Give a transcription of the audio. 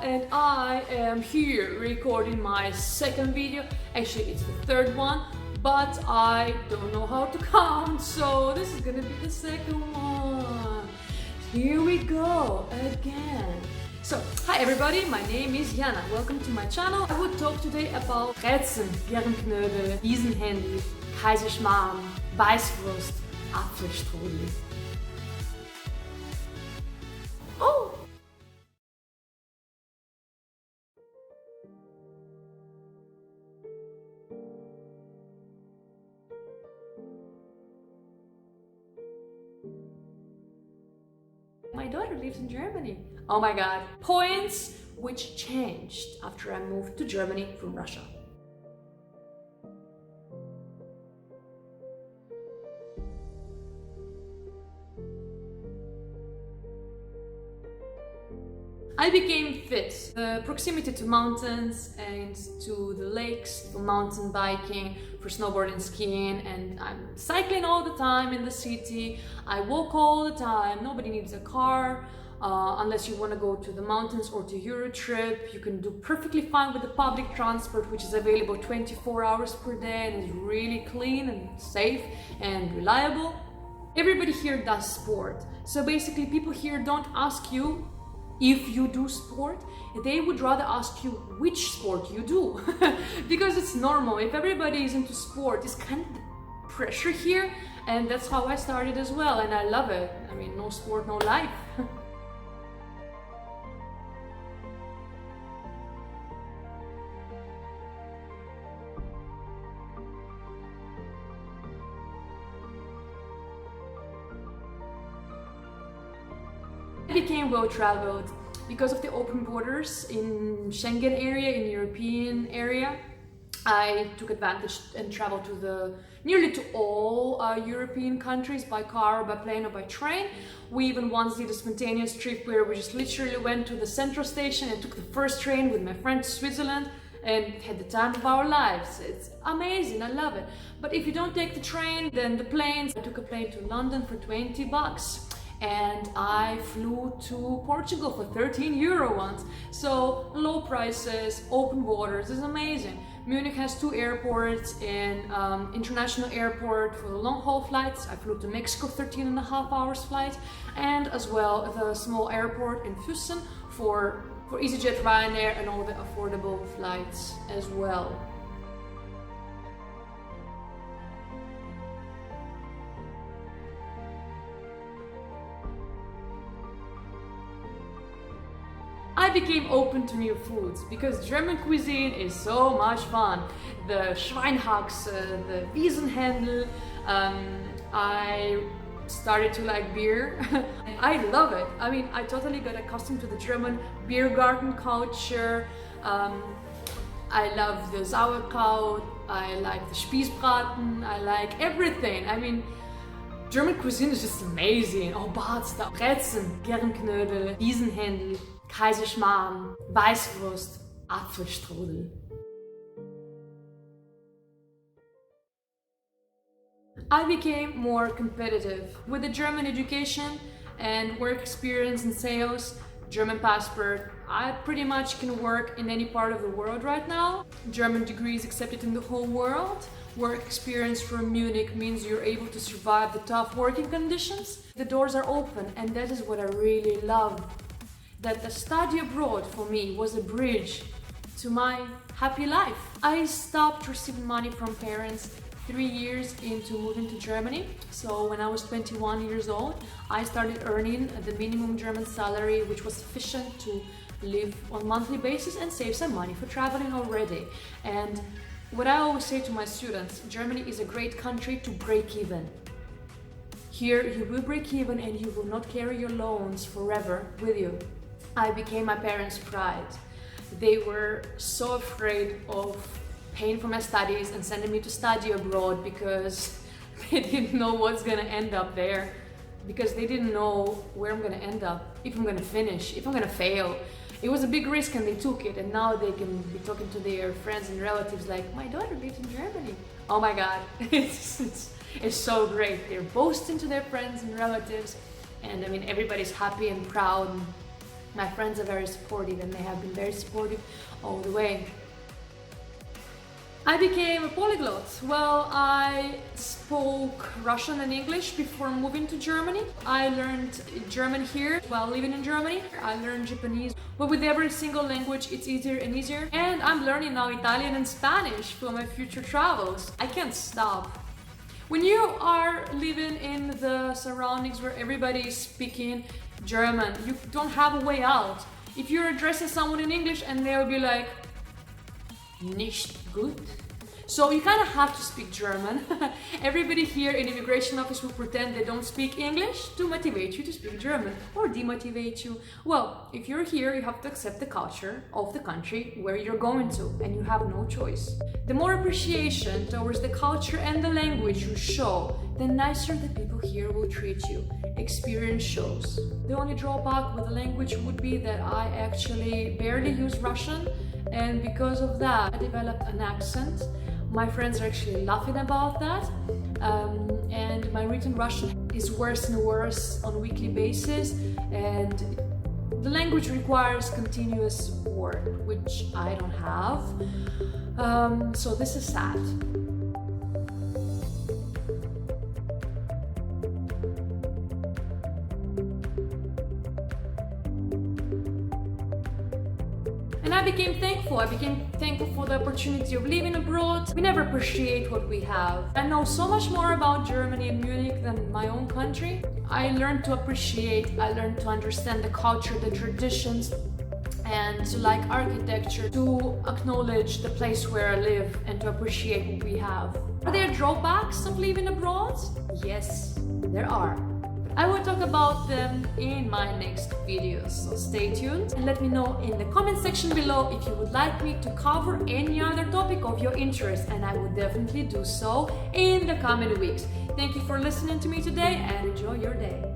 And I am here recording my second video. Actually, it's the third one, but I don't know how to count, so this is gonna be the second one. Here we go again. So, hi everybody, my name is Yana. Welcome to my channel. I would talk today about Brezen, Germknödel, Wiesenhändel, Kaiserschmarrn, Weißwurst, Apfelstrudel. Oh! My daughter lives in Germany. Oh my god. Points which changed after I moved to Germany from Russia. I became fit. The proximity to mountains and to the lakes, for mountain biking, for snowboarding, skiing, and I'm cycling all the time in the city. I walk all the time. Nobody needs a car unless you want to go to the mountains or to Eurotrip. You can do perfectly fine with the public transport, which is available 24 hours per day and is really clean and safe and reliable. Everybody here does sport. So basically people here don't ask you if you do sport, they would rather ask you which sport you do. Because it's normal. If everybody is into sport, it's kind of the pressure here, and that's how I started as well, and I love it. I mean, no sport, no life. I became well-traveled because of the open borders in Schengen area, in the European area. I took advantage and traveled to nearly to all European countries by car, by plane, or by train. We even once did a spontaneous trip where we just literally went to the central station and took the first train with my friend to Switzerland and had the time of our lives. It's amazing, I love it. But if you don't take the train, then the planes. I took a plane to London for 20 bucks. And I flew to Portugal for 13 euro once. So low prices, open borders, is amazing. Munich has 2 airports, and international airport for the long haul flights. I flew to Mexico, 13.5 hours flight, and as well the small airport in Füssen for EasyJet, Ryanair, and all the affordable flights as well. I became open to new foods because German cuisine is so much fun. The Schweinehaxe, the Wiesenhändel. I started to like beer. I love it. I mean, I totally got accustomed to the German beer garden culture. I love the Sauerkraut. I like the Spießbraten. I like everything. I mean, German cuisine is just amazing. Oh, Bartster, Brezen, Germknödel, Wiesenhändel, Kaiserschmarrn, Weißwurst, Apfelstrudel. I became more competitive. With the German education and work experience in sales, German passport, I pretty much can work in any part of the world right now. German degree is accepted in the whole world. Work experience from Munich means you're able to survive the tough working conditions. The doors are open, and that is what I really love. That the study abroad for me was a bridge to my happy life. I stopped receiving money from parents 3 years into moving to Germany. So when I was 21 years old, I started earning the minimum German salary, which was sufficient to live on a monthly basis and save some money for traveling already. And what I always say to my students, Germany is a great country to break even. Here you will break even and you will not carry your loans forever with you. I became my parents' pride. They were so afraid of paying for my studies and sending me to study abroad because they didn't know what's gonna end up there, because they didn't know where I'm gonna end up, if I'm gonna finish, if I'm gonna fail. It was a big risk and they took it, and now they can be talking to their friends and relatives like, my daughter lives in Germany. Oh my god, it's so great. They're boasting to their friends and relatives, and I mean everybody's happy and proud. My friends are very supportive and they have been very supportive all the way. I became a polyglot. Well, I spoke Russian and English before moving to Germany. I learned German here while living in Germany. I learned Japanese, but with every single language it's easier and easier. And I'm learning now Italian and Spanish for my future travels. I can't stop. When you are living in the surroundings where everybody is speaking German, you don't have a way out. If you're addressing someone in English and they'll be like, nicht gut. So you kind of have to speak German. Everybody here in immigration office will pretend they don't speak English to motivate you to speak German or demotivate you. Well, if you're here, you have to accept the culture of the country where you're going to, and you have no choice. The more appreciation towards the culture and the language you show, the nicer the people here will treat you. Experience shows. The only drawback with the language would be that I actually barely use Russian, and because of that I developed an accent. My friends are actually laughing about that, and my written Russian is worse and worse on a weekly basis, and the language requires continuous support, which I don't have, so this is sad. And I became thankful. I became thankful for the opportunity of living abroad. We never appreciate what we have. I know so much more about Germany and Munich than my own country. I learned to appreciate, I learned to understand the culture, the traditions, and to like architecture, to acknowledge the place where I live and to appreciate what we have. Are there drawbacks of living abroad? Yes, there are. I will talk about them in my next videos, so stay tuned and let me know in the comment section below if you would like me to cover any other topic of your interest, and I will definitely do so in the coming weeks. Thank you for listening to me today and enjoy your day.